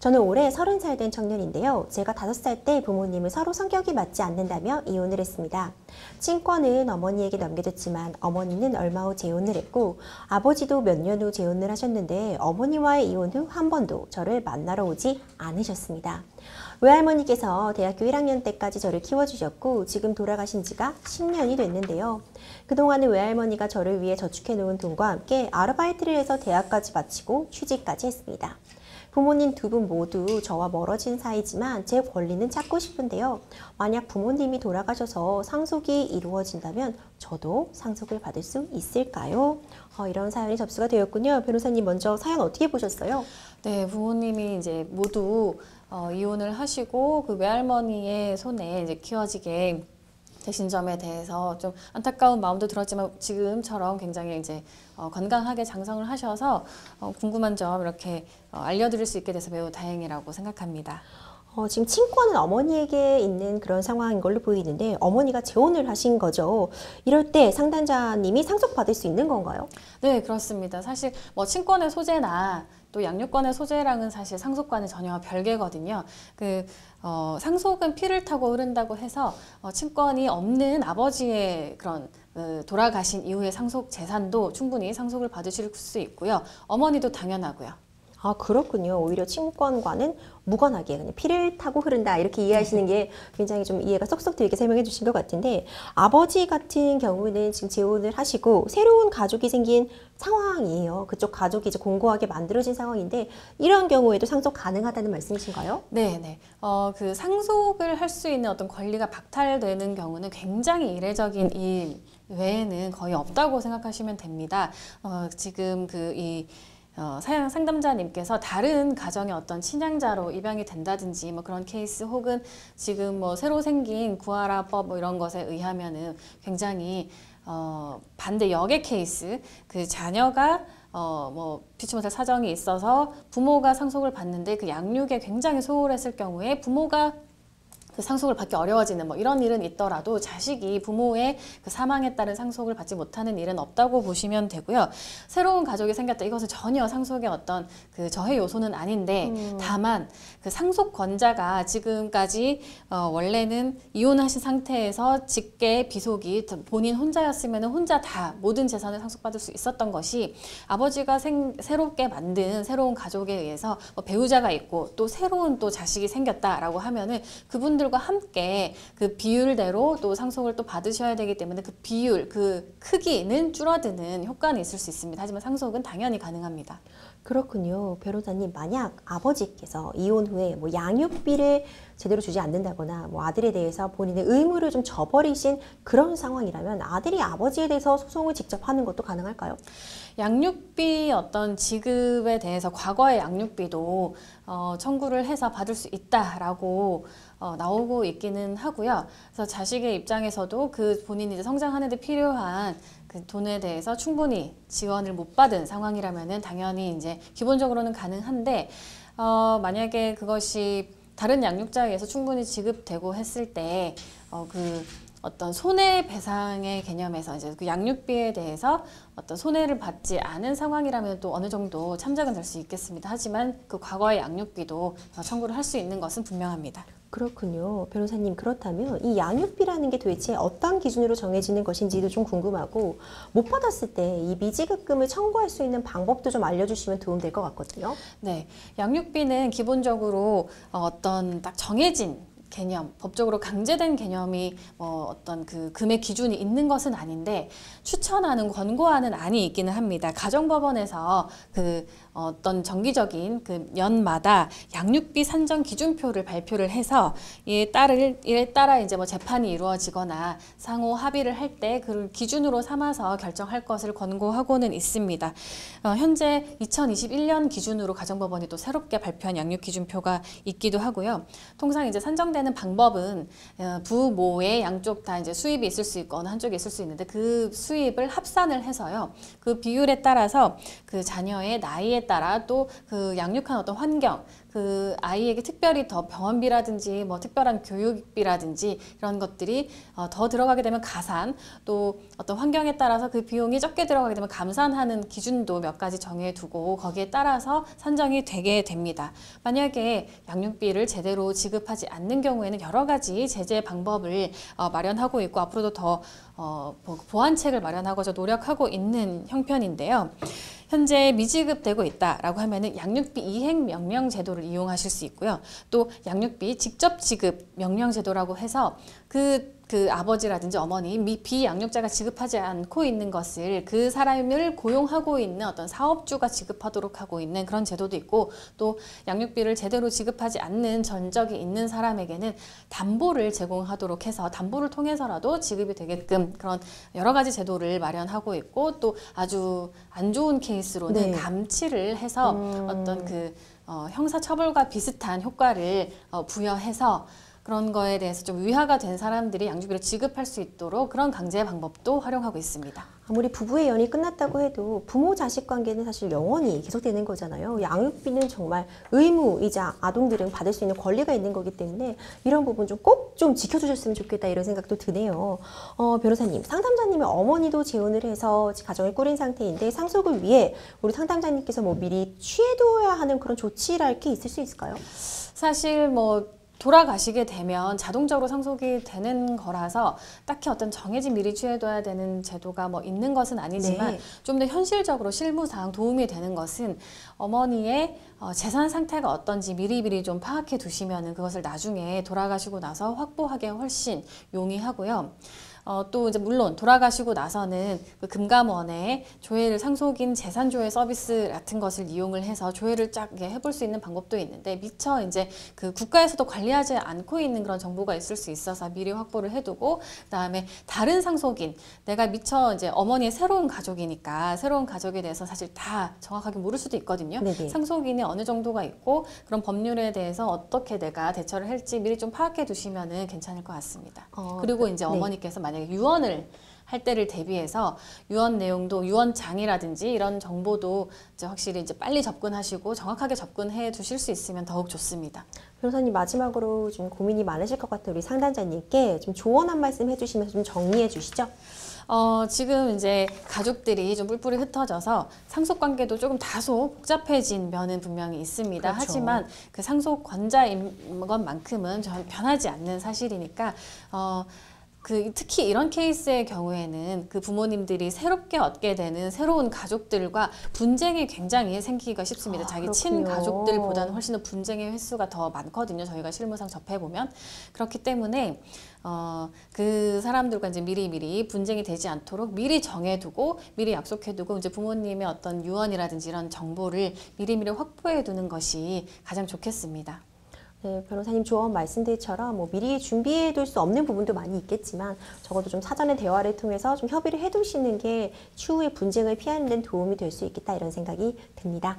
저는 올해 30살 된 청년인데요. 제가 5살 때 부모님은 서로 성격이 맞지 않는다며 이혼을 했습니다. 친권은 어머니에게 넘겨줬지만 어머니는 얼마 후 재혼을 했고 아버지도 몇 년 후 재혼을 하셨는데 어머니와의 이혼 후 한 번도 저를 만나러 오지 않으셨습니다. 외할머니께서 대학교 1학년 때까지 저를 키워주셨고 지금 돌아가신 지가 10년이 됐는데요. 그동안은 외할머니가 저를 위해 저축해 놓은 돈과 함께 아르바이트를 해서 대학까지 마치고 취직까지 했습니다. 부모님 두 분 모두 저와 멀어진 사이지만 제 권리는 찾고 싶은데요. 만약 부모님이 돌아가셔서 상속이 이루어진다면 저도 상속을 받을 수 있을까요? 이런 사연이 접수가 되었군요. 변호사님 먼저 사연 어떻게 보셨어요? 네, 부모님이 이제 모두 이혼을 하시고 그 외할머니의 손에 이제 키워지게 되신 점에 대해서 좀 안타까운 마음도 들었지만 지금처럼 굉장히 이제 건강하게 장성을 하셔서 궁금한 점 이렇게 알려드릴 수 있게 돼서 매우 다행이라고 생각합니다. 지금 친권은 어머니에게 있는 그런 상황인 걸로 보이는데 어머니가 재혼을 하신 거죠. 이럴 때 상담자님이 상속받을 수 있는 건가요? 네, 그렇습니다. 사실 뭐 친권의 소재나 또 양육권의 소재랑은 사실 상속과는 전혀 별개거든요. 상속은 피를 타고 흐른다고 해서 친권이 없는 아버지의 그런 돌아가신 이후의 상속 재산도 충분히 상속을 받으실 수 있고요. 어머니도 당연하고요. 아, 그렇군요. 오히려 친권과는 무관하게 그냥 피를 타고 흐른다 이렇게 이해하시는 게 굉장히 좀 이해가 쏙쏙 들게 설명해 주신 것 같은데 아버지 같은 경우는 지금 재혼을 하시고 새로운 가족이 생긴 상황이에요. 그쪽 가족이 이제 공고하게 만들어진 상황인데 이런 경우에도 상속 가능하다는 말씀이신가요? 네. 그 상속을 할 수 있는 어떤 권리가 박탈되는 경우는 굉장히 이례적인 일 외에는 거의 없다고 생각하시면 됩니다. 지금 사연 상담자님께서 다른 가정의 어떤 친양자로 입양이 된다든지 뭐 그런 케이스 혹은 지금 뭐 새로 생긴 구하라법 뭐 이런 것에 의하면은 굉장히 반대 역의 케이스, 그 자녀가 피치 못할 사정이 있어서 부모가 상속을 받는데 그 양육에 굉장히 소홀했을 경우에 부모가 그 상속을 받기 어려워지는 뭐 이런 일은 있더라도 자식이 부모의 그 사망에 따른 상속을 받지 못하는 일은 없다고 보시면 되고요. 새로운 가족이 생겼다. 이것은 전혀 상속의 어떤 그 저해 요소는 아닌데 다만 그 상속권자가 지금까지 원래는 이혼하신 상태에서 직계 비속이 본인 혼자였으면 혼자 다 모든 재산을 상속받을 수 있었던 것이 아버지가 새롭게 만든 새로운 가족에 의해서 배우자가 있고 또 새로운 또 자식이 생겼다라고 하면은 그분들과 함께 그 비율대로 또 상속을 또 받으셔야 되기 때문에 그 비율, 그 크기는 줄어드는 효과는 있을 수 있습니다. 하지만 상속은 당연히 가능합니다. 그렇군요. 변호사님, 만약 아버지께서 이혼 후에 뭐 양육비를 제대로 주지 않는다거나 뭐 아들에 대해서 본인의 의무를 좀 저버리신 그런 상황이라면 아들이 아버지에 대해서 소송을 직접 하는 것도 가능할까요? 양육비 어떤 지급에 대해서 과거의 양육비도 청구를 해서 받을 수 있다라고 나오고 있기는 하고요. 그래서 자식의 입장에서도 그 본인이 이제 성장하는 데 필요한 그 돈에 대해서 충분히 지원을 못 받은 상황이라면은 당연히 이제 기본적으로는 가능한데 만약에 그것이 다른 양육자에 의해서 충분히 지급되고 했을 때 어떤 손해배상의 개념에서 이제 그 양육비에 대해서 어떤 손해를 받지 않은 상황이라면 또 어느 정도 참작은 될 수 있겠습니다. 하지만 그 과거의 양육비도 청구를 할 수 있는 것은 분명합니다. 그렇군요. 변호사님, 그렇다면 이 양육비라는 게 도대체 어떤 기준으로 정해지는 것인지도 좀 궁금하고 못 받았을 때 이 미지급금을 청구할 수 있는 방법도 좀 알려주시면 도움될 것 같거든요. 네, 양육비는 기본적으로 어떤 딱 정해진 개념, 법적으로 강제된 개념이 어떤 그 금액 기준이 있는 것은 아닌데 추천하는, 권고하는 안이 있기는 합니다. 가정법원에서 어떤 정기적인 그 연마다 양육비 산정 기준표를 발표를 해서 이에 따라 이제 뭐 재판이 이루어지거나 상호 합의를 할 때 그를 기준으로 삼아서 결정할 것을 권고하고는 있습니다. 현재 2021년 기준으로 가정법원이 또 새롭게 발표한 양육 기준표가 있기도 하고요. 통상 이제 산정된 해당되는 방법은 부모의 양쪽 다 이제 수입이 있을 수 있고 어느 한쪽에 있을 수 있는데 그 수입을 합산을 해서요. 그 비율에 따라서 그 자녀의 나이에 따라 또 그 양육한 어떤 환경, 그 아이에게 특별히 더 병원비라든지 뭐 특별한 교육비라든지 이런 것들이 더 들어가게 되면 가산, 또 어떤 환경에 따라서 그 비용이 적게 들어가게 되면 감산하는 기준도 몇 가지 정해두고 거기에 따라서 산정이 되게 됩니다. 만약에 양육비를 제대로 지급하지 않는 경우에는 여러 가지 제재 방법을 마련하고 있고 앞으로도 더 보완책을 마련하고자 노력하고 있는 형편인데요. 현재 미지급되고 있다라고 하면은 양육비 이행 명령 제도를 이용하실 수 있고요. 또 양육비 직접 지급 명령 제도라고 해서 그 아버지라든지 어머니, 비양육자가 지급하지 않고 있는 것을 그 사람을 고용하고 있는 어떤 사업주가 지급하도록 하고 있는 그런 제도도 있고, 또 양육비를 제대로 지급하지 않는 전적이 있는 사람에게는 담보를 제공하도록 해서 담보를 통해서라도 지급이 되게끔 그런 여러 가지 제도를 마련하고 있고, 또 아주 안 좋은 케이스로는 네. 감치를 해서 어떤 형사처벌과 비슷한 효과를 부여해서 그런 거에 대해서 좀 위화가 된 사람들이 양육비를 지급할 수 있도록 그런 강제 방법도 활용하고 있습니다. 아무리 부부의 연이 끝났다고 해도 부모 자식 관계는 사실 영원히 계속되는 거잖아요. 양육비는 정말 의무이자 아동들은 받을 수 있는 권리가 있는 거기 때문에 이런 부분 좀 꼭 좀 지켜주셨으면 좋겠다 이런 생각도 드네요. 변호사님, 상담자님의 어머니도 재혼을 해서 가정을 꾸린 상태인데 상속을 위해 우리 상담자님께서 뭐 미리 취해둬야 하는 그런 조치랄 게 있을 수 있을까요? 사실 뭐 돌아가시게 되면 자동적으로 상속이 되는 거라서 딱히 어떤 정해진 미리 취해둬야 되는 제도가 뭐 있는 것은 아니지만 네. 좀 더 현실적으로 실무상 도움이 되는 것은 어머니의 재산 상태가 어떤지 미리미리 좀 파악해 두시면은 그것을 나중에 돌아가시고 나서 확보하기 훨씬 용이하고요. 또 이제 물론 돌아가시고 나서는 그 금감원의 조회를 상속인 재산조회 서비스 같은 것을 이용을 해서 조회를 쫙 해볼 수 있는 방법도 있는데 미처 이제 그 국가에서도 관리하지 않고 있는 그런 정보가 있을 수 있어서 미리 확보를 해두고, 그다음에 다른 상속인, 내가 미처 이제 어머니의 새로운 가족이니까 새로운 가족에 대해서 사실 다 정확하게 모를 수도 있거든요. 네네. 상속인이 어느 정도가 있고 그런 법률에 대해서 어떻게 내가 대처를 할지 미리 좀 파악해 두시면은 괜찮을 것 같습니다. 그리고 이제 네. 어머니께서 만약에 유언을 할 때를 대비해서 유언 내용도 유언장이라든지 이런 정보도 이제 확실히 이제 빨리 접근하시고 정확하게 접근해 두실 수 있으면 더욱 좋습니다. 변호사님, 마지막으로 좀 고민이 많으실 것 같은 우리 상담자님께 좀 조언 한 말씀 해주시면서 좀 정리해 주시죠. 지금 이제 가족들이 좀 뿔뿔이 흩어져서 상속 관계도 조금 다소 복잡해진 면은 분명히 있습니다. 그렇죠. 하지만 그 상속권자인 것만큼은 전 변하지 않는 사실이니까 특히 이런 케이스의 경우에는 그 부모님들이 새롭게 얻게 되는 새로운 가족들과 분쟁이 굉장히 생기기가 쉽습니다. 자기 그렇군요. 친가족들보다는 훨씬 더 분쟁의 횟수가 더 많거든요. 저희가 실무상 접해보면. 그렇기 때문에 그 사람들과 이제 미리 분쟁이 되지 않도록 미리 정해두고 미리 약속해두고 이제 부모님의 어떤 유언이라든지 이런 정보를 미리미리 확보해두는 것이 가장 좋겠습니다. 네, 변호사님 조언 말씀드린처럼 뭐 미리 준비해둘 수 없는 부분도 많이 있겠지만 적어도 좀 사전에 대화를 통해서 좀 협의를 해두시는 게 추후에 분쟁을 피하는 데 도움이 될 수 있겠다 이런 생각이 듭니다.